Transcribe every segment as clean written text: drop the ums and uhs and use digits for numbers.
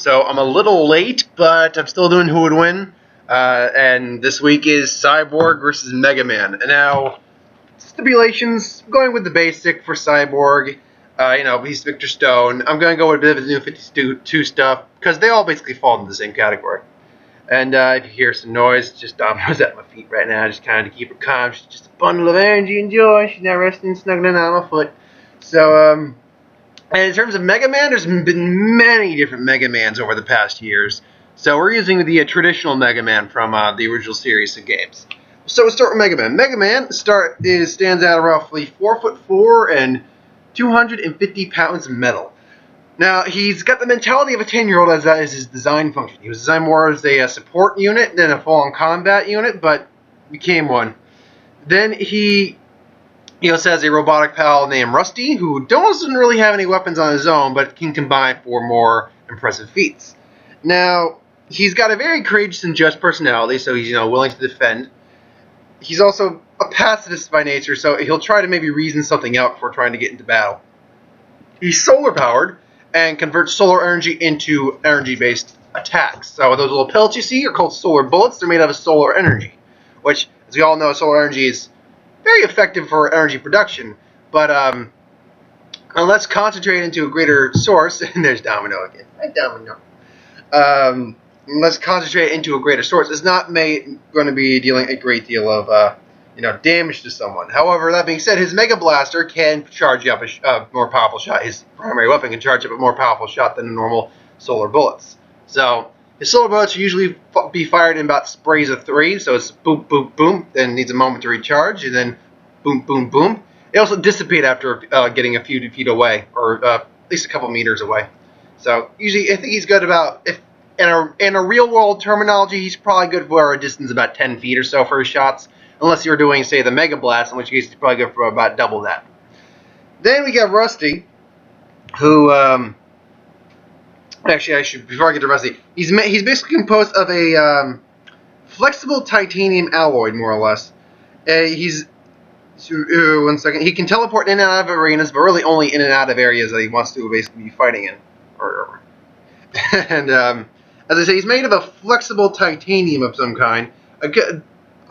So I'm a little late, but I'm still doing Who Would Win. And this week is Cyborg versus Mega Man. And now, stipulations, I'm going with the basic for Cyborg. He's Victor Stone. I'm going to go with a bit of the New 52 stuff, because they all basically fall into the same category. And if you hear some noise, just Domino's at my feet right now, just kind of to keep her calm. She's just a bundle of energy and joy. She's not resting, snuggling on my foot. So, and in terms of Mega Man, there's been many different Mega Mans over the past years. So we're using the traditional Mega Man from the original series of games. So we'll start with Mega Man. Mega Man stands out roughly 4'4" and 250 pounds of metal. Now, he's got the mentality of a 10-year-old as that is his design function. He was designed more as a support unit than a full-on combat unit, but became one. Then he also has a robotic pal named Rusty, who doesn't really have any weapons on his own, but can combine for more impressive feats. Now, he's got a very courageous and just personality, so he's willing to defend. He's also a pacifist by nature, so he'll try to maybe reason something out before trying to get into battle. He's solar-powered and converts solar energy into energy-based attacks. So those little pellets you see are called solar bullets. They're made out of solar energy, which, as we all know, solar energy is very effective for energy production. But unless concentrated into a greater source, and there's Domino again. Hi, Domino. Unless concentrated into a greater source, it's not going to be dealing a great deal of damage to someone. However, that being said, his Mega Blaster can charge up a more powerful shot. His primary weapon can charge up a more powerful shot than the normal solar bullets. So his solar bullets usually be fired in about sprays of 3. So it's boom, boom, boom. Then needs a moment to recharge, and then boom, boom, boom. They also dissipate after getting a few feet away, or at least a couple meters away. So usually, I think he's good about in a real world terminology, he's probably good for a distance about 10 feet or so for his shots. Unless you're doing, say, the Mega Blast, in which case he's probably good for about double that. Then we got Rusty, who, before I get to Rusty, he's basically composed of a flexible titanium alloy, more or less. One second. He can teleport in and out of arenas, but really only in and out of areas that he wants to basically be fighting in. And, as I say, he's made of a flexible titanium of some kind. I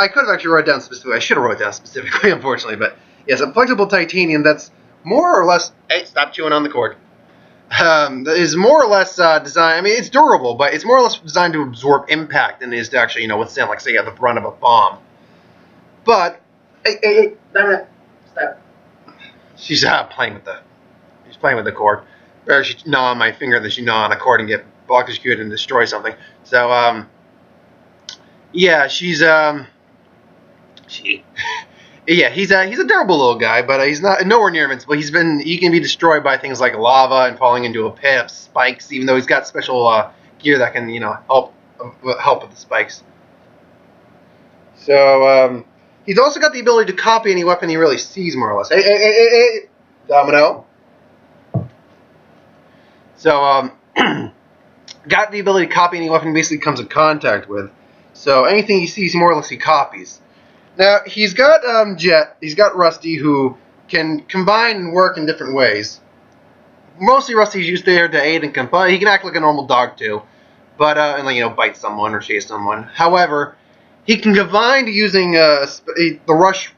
could have actually wrote it down specifically. I should have wrote it down specifically, unfortunately. But yes, a flexible titanium that's more or less... Hey, stop chewing on the cord. That is more or less designed... I mean, it's durable, but it's more or less designed to absorb impact than it is to actually, withstand, like, say, the brunt of a bomb. But... Hey, stop. She's playing with the cord. Better she gnaw on my finger than she gnaw on a cord and get electrocuted and destroy something. So, yeah, he's a durable little guy, but he's nowhere near invincible. He can be destroyed by things like lava and falling into a pit of spikes, even though he's got special gear that can help with the spikes. So he's also got the ability to copy any weapon he really sees, more or less. Hey, Domino. So got the ability to copy any weapon he basically comes in contact with. So anything he sees, more or less, he copies. Now, he's got he's got Rusty, who can combine and work in different ways. Mostly Rusty's used there to aid and combine. He can act like a normal dog, too. But, bite someone or chase someone. However, he can combine using the Rush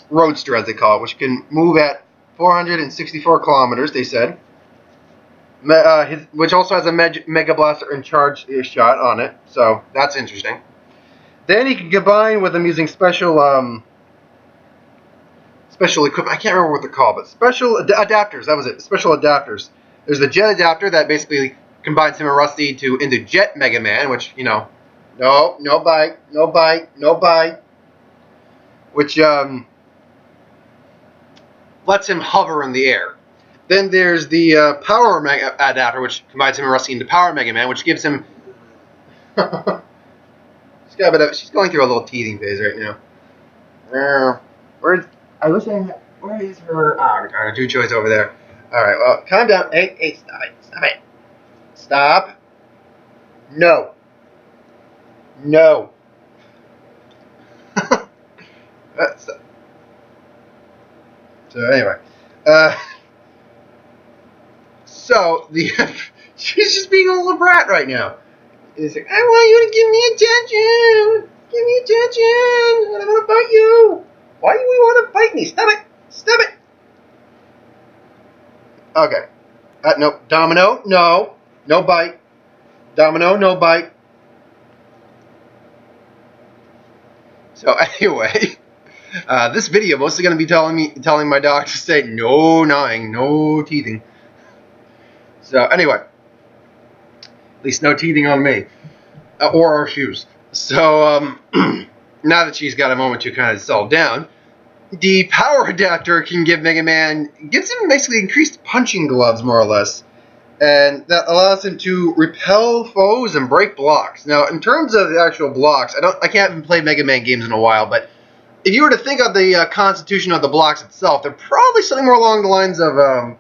Roadster, as they call it, which can move at 464 kilometers, they said. Which also has a Mega Blaster and charge shot on it, so that's interesting. Then he can combine with them using special equipment. I can't remember what they're called, but special adapters. That was it. Special adapters. There's the Jet adapter that basically combines him and Rusty into Jet Mega Man, which no bite. Which lets him hover in the air. Then there's the Power Adapter, which combines him and Rusty into Power Mega Man, which gives him... She's going through a little teething phase right now. Where is her... Oh, two choice over there. Alright, well, calm down. Hey, stop it. Stop. No. So anyway, so She's just being a little brat right now. It's like, I want you to give me attention. Give me attention. I want to bite you. Why do you want to bite me? Stop it. Stop it. Okay. No. Domino, no. No bite. Domino, no bite. So anyway, this video mostly going to be telling my dog to say no gnawing, no teething. So anyway, at least no teething on me or our shoes. So now that she's got a moment to kind of settle down, the power adapter can gives him basically increased punching gloves, more or less, and that allows him to repel foes and break blocks. Now, in terms of the actual blocks, I haven't played Mega Man games in a while, but if you were to think of the constitution of the blocks itself, they're probably something more along the lines of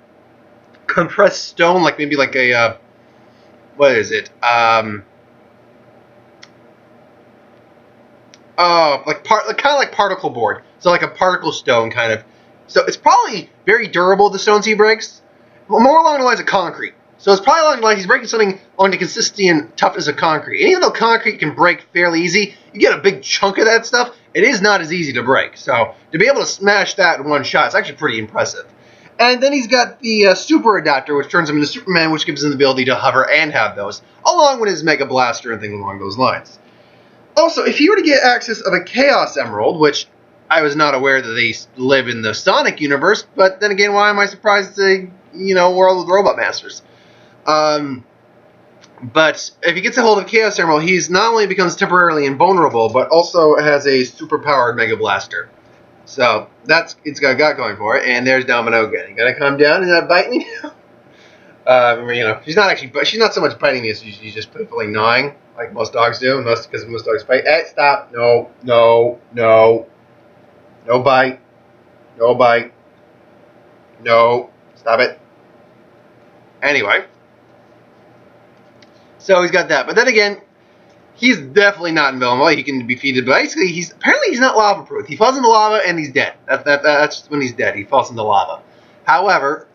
compressed stone, like maybe like a what is it? Kind of like particle board. So like a particle stone kind of. So it's probably very durable, the stones he breaks. More along the lines of concrete. So it's probably along the lines he's breaking something on the consistency and toughness of concrete. And even though concrete can break fairly easy, you get a big chunk of that stuff, it is not as easy to break. So to be able to smash that in one shot is actually pretty impressive. And then he's got the super adapter, which turns him into Superman, which gives him the ability to hover and have those, along with his Mega Blaster and things along those lines. Also, if you were to get access of a Chaos Emerald, which I was not aware that they live in the Sonic universe, but then again, why am I surprised to, World of the Robot Masters? But if he gets a hold of Chaos Emerald, he's not only becomes temporarily invulnerable, but also has a super-powered Mega Blaster. So it's got going for it. And there's Domino again. You gotta calm down and not bite me now. She's not so much biting me as she's just playfully gnawing, like most dogs do. Because most dogs bite. Hey, stop! No bite! No bite! No! Stop it! Anyway. So he's got that. But then again, he's definitely not invulnerable. He can be defeated. But basically, he's not lava-proof. He falls into lava and he's dead. That's when he's dead. He falls into lava. However,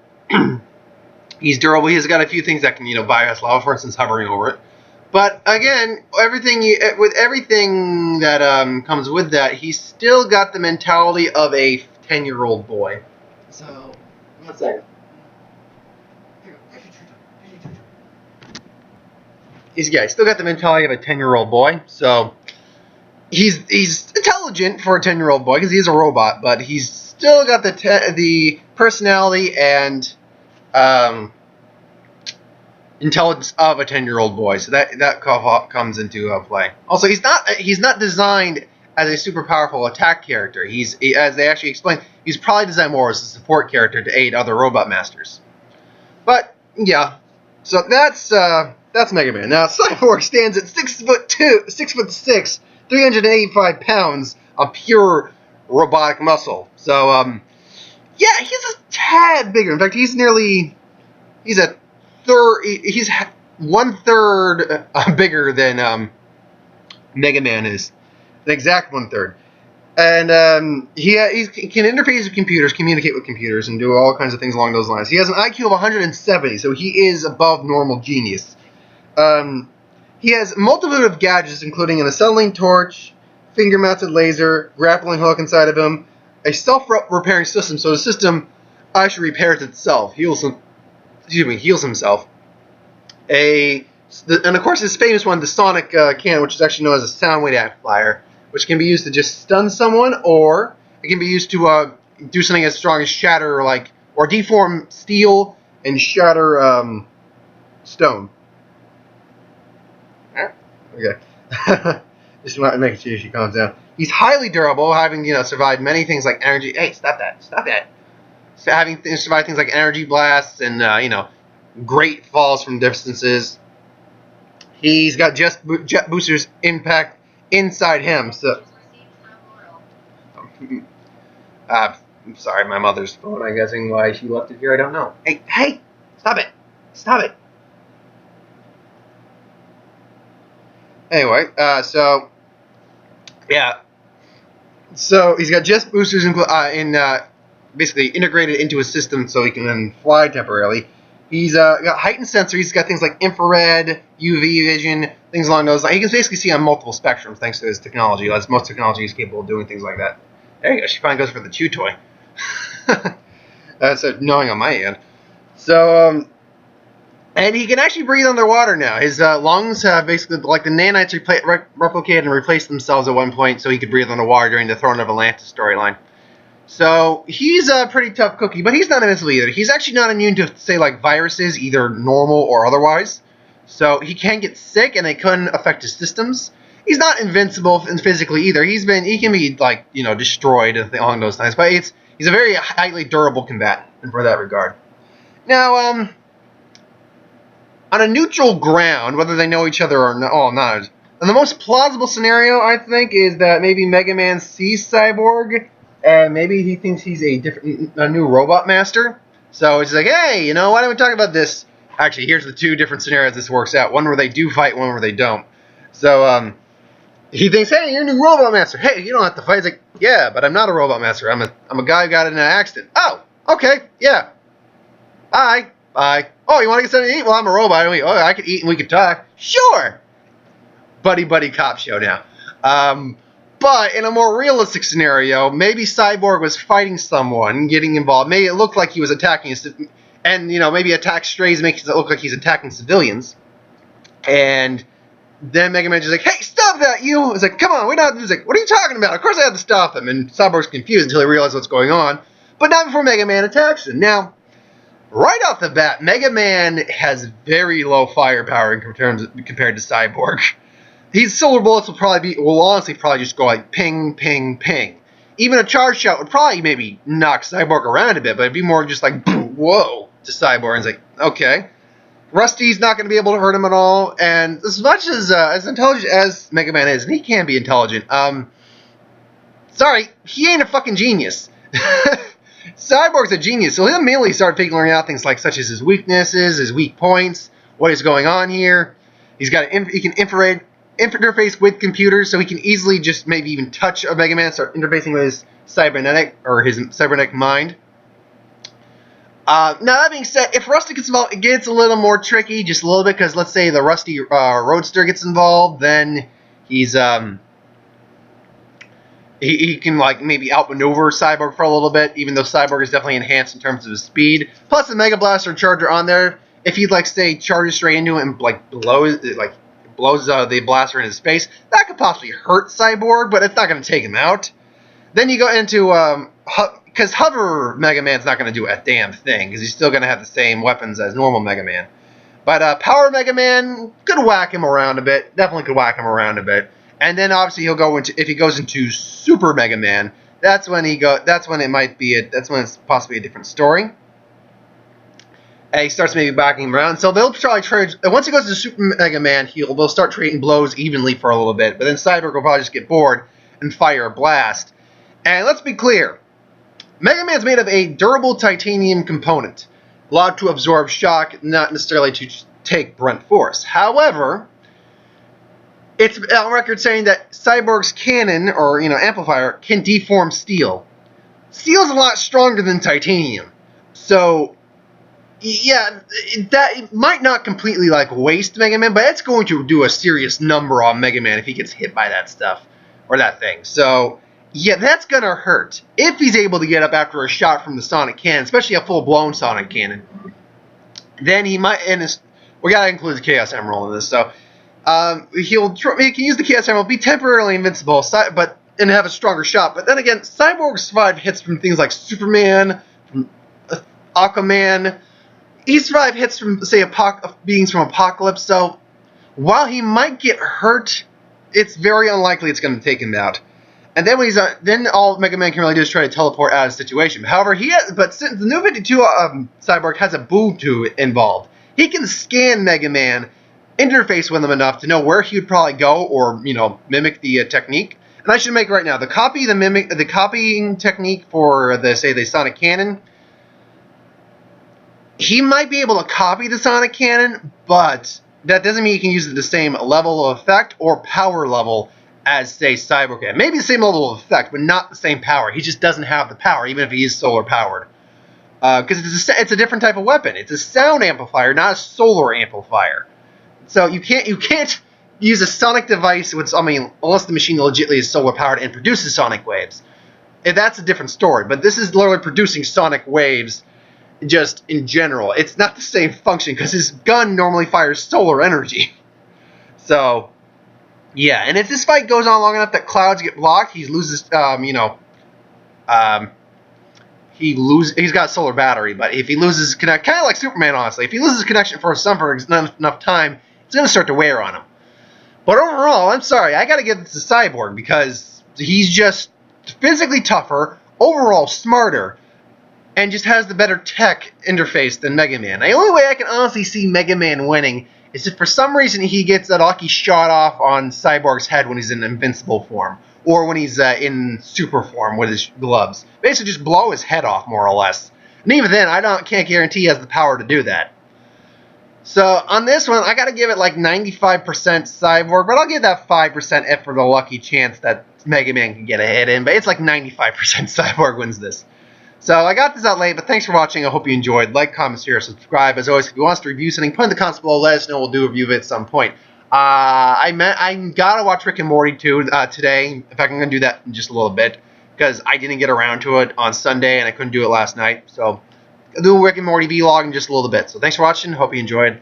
he's durable. He's got a few things that can, bypass lava. For instance, hovering over it. But again, with everything that comes with that, he's still got the mentality of a 10-year-old boy. So, 1 second. He's still got the mentality of a 10-year-old boy. So he's intelligent for a 10-year-old boy because he's a robot, but he's still got the personality and intelligence of a 10-year-old boy. So that comes into play. Also, he's not designed as a super powerful attack character. As they actually explain, he's probably designed more as a support character to aid other robot masters. But yeah, so that's Mega Man. Now, Cyborg stands at 6'2", 6'6", 385 pounds of pure robotic muscle. So, yeah, he's a tad bigger. In fact, he's 1/3 bigger than Mega Man is. An exact 1/3. And he can interface with computers, communicate with computers, and do all kinds of things along those lines. He has an IQ of 170, so he is above normal genius. He has multitude of gadgets, including an acetylene torch, finger-mounted laser, grappling hook inside of him, a self-repairing system, so the system actually repairs itself, heals himself. And of course, his famous one, the Sonic cannon, which is actually known as a sound wave amplifier, which can be used to just stun someone, or it can be used to do something as strong as shatter, or deform steel and shatter stone. Okay. Just want to make sure she calms down. He's highly durable, having survived many things like energy. Hey, stop that! Stop that! So having survived things like energy blasts and great falls from distances. He's got jet boosters impact inside him. So, I'm sorry, my mother's phone. I'm guessing why she left it here. I don't know. Hey! Stop it! Stop it! Anyway, so yeah, so he's got jet boosters basically integrated into his system, so he can then fly temporarily. He's got heightened sensor. He's got things like infrared, UV vision, things along those lines. He can basically see on multiple spectrums thanks to his technology. As most technology is capable of doing things like that. There you go. She finally goes for the chew toy. That's annoying on my end. So, and he can actually breathe underwater now. His lungs have basically, like the nanites, replicated and replaced themselves at one point so he could breathe underwater during the Throne of Atlantis storyline. So, he's a pretty tough cookie, but he's not invincible either. He's actually not immune to, say, like viruses, either normal or otherwise. So, he can get sick, and they can affect his systems. He's not invincible physically either. He can be, like, destroyed along those lines, but he's a very highly durable combatant for that regard. Now, on a neutral ground, whether they know each other or not, and the most plausible scenario, I think, is that maybe Mega Man sees Cyborg, and maybe he thinks he's a new robot master. So he's like, hey, why don't we talk about this? Actually, here's the two different scenarios this works out. One where they do fight, one where they don't. So he thinks, hey, you're a new robot master. Hey, you don't have to fight. He's like, yeah, but I'm not a robot master. I'm a guy who got in an accident. Oh, okay, yeah. Bye. Oh, you want to get something to eat? Well, I'm a robot. I could eat and we could talk. Sure. Buddy cop show now. But in a more realistic scenario, maybe Cyborg was fighting someone, getting involved. Maybe it looked like he was attacking, and maybe attack strays makes it look like he's attacking civilians. And then Mega Man just like, hey, stop that, you! It's like, come on, we're not. He's like, what are you talking about? Of course I have to stop him. And Cyborg's confused until he realizes what's going on. But not before Mega Man attacks him. Now, right off the bat, Mega Man has very low firepower compared to Cyborg. His silver bullets will honestly probably just go like ping, ping, ping. Even a charge shot would probably maybe knock Cyborg around a bit, but it'd be more just like, boom, whoa, to Cyborg. And it's like, okay. Rusty's not going to be able to hurt him at all, and as much as intelligent as Mega Man is, and he can be intelligent, sorry, he ain't a fucking genius. Cyborg's a genius, so he'll immediately start figuring out things like such as his weaknesses, his weak points, what is going on here. He can interface with computers, so he can easily just maybe even touch a Mega Man, start interfacing with his cybernetic or his cybernetic mind. Now that being said, if Rusty gets involved, it gets a little more tricky, just a little bit, because let's say the Rusty Roadster gets involved, then he's he can like maybe outmaneuver Cyborg for a little bit, even though Cyborg is definitely enhanced in terms of his speed. Plus the Mega Blaster Charger on there, if he'd like say charges straight into it and like blows the blaster in his face, that could possibly hurt Cyborg, but it's not going to take him out. Then you go into because Hover Mega Man's not going to do a damn thing, because he's still going to have the same weapons as normal Mega Man. But Power Mega Man could whack him around a bit. Definitely could whack him around a bit. And then obviously he'll go into, if he goes into Super Mega Man, that's when it's possibly a different story. And he starts maybe backing him around. So they'll probably trade. Once he goes to Super Mega Man, they'll start trading blows evenly for a little bit. But then Cyborg will probably just get bored and fire a blast. And let's be clear. Mega Man's made of a durable titanium component, allowed to absorb shock, not necessarily to take brunt force. However, it's on record saying that Cyborg's cannon, or amplifier, can deform steel. Steel's a lot stronger than titanium. So, yeah, that might not completely waste Mega Man, but it's going to do a serious number on Mega Man if he gets hit by that stuff, or that thing. So, yeah, that's gonna hurt. If he's able to get up after a shot from the Sonic Cannon, especially a full-blown Sonic Cannon, then he might, we gotta include the Chaos Emerald in this, so, he can use the Chaos Emerald, be temporarily invincible, and have a stronger shot. But then again, Cyborg survived hits from things like Superman, from Aquaman. He survived hits from, say, beings from Apocalypse. So while he might get hurt, it's very unlikely it's going to take him out. And then then all Mega Man can really do is try to teleport out of the situation. However, since the new 52 Cyborg has a boom tube involved, he can scan Mega Man, interface with him enough to know where he would probably go, or mimic the technique. And I should make right now the copying technique for the Sonic Cannon. He might be able to copy the Sonic Cannon, but that doesn't mean he can use it the same level of effect or power level as say Cyborg can. Maybe the same level of effect, but not the same power. He just doesn't have the power, even if he is solar powered. because it's a different type of weapon. It's a sound amplifier, not a solar amplifier. So you can't use a sonic device with, I mean, unless the machine legitimately is solar powered and produces sonic waves. And that's a different story. But this is literally producing sonic waves just in general. It's not the same function because his gun normally fires solar energy. So yeah, and if this fight goes on long enough that clouds get blocked, he loses. He's got a solar battery, but if he loses connection, kind of like Superman, honestly, if he loses connection for enough time, it's going to start to wear on him. But overall, I'm sorry, I got to give this to Cyborg because he's just physically tougher, overall smarter, and just has the better tech interface than Mega Man. The only way I can honestly see Mega Man winning is if for some reason he gets that lucky shot off on Cyborg's head when he's in invincible form, or when he's in super form with his gloves. Basically just blow his head off, more or less. And even then, can't guarantee he has the power to do that. So on this one, I gotta give it like 95% Cyborg, but I'll give that 5% F for the lucky chance that Mega Man can get a hit in, but it's like 95% Cyborg wins this. So I got this out late, but thanks for watching. I hope you enjoyed. Like, comment, share, subscribe. As always, if you want us to review something, put in the comments below. Let us know. We'll do a review of it at some point. I gotta watch Rick and Morty too today. In fact, I'm gonna do that in just a little bit because I didn't get around to it on Sunday and I couldn't do it last night. So I'll do a Rick and Morty vlog in just a little bit. So thanks for watching. Hope you enjoyed.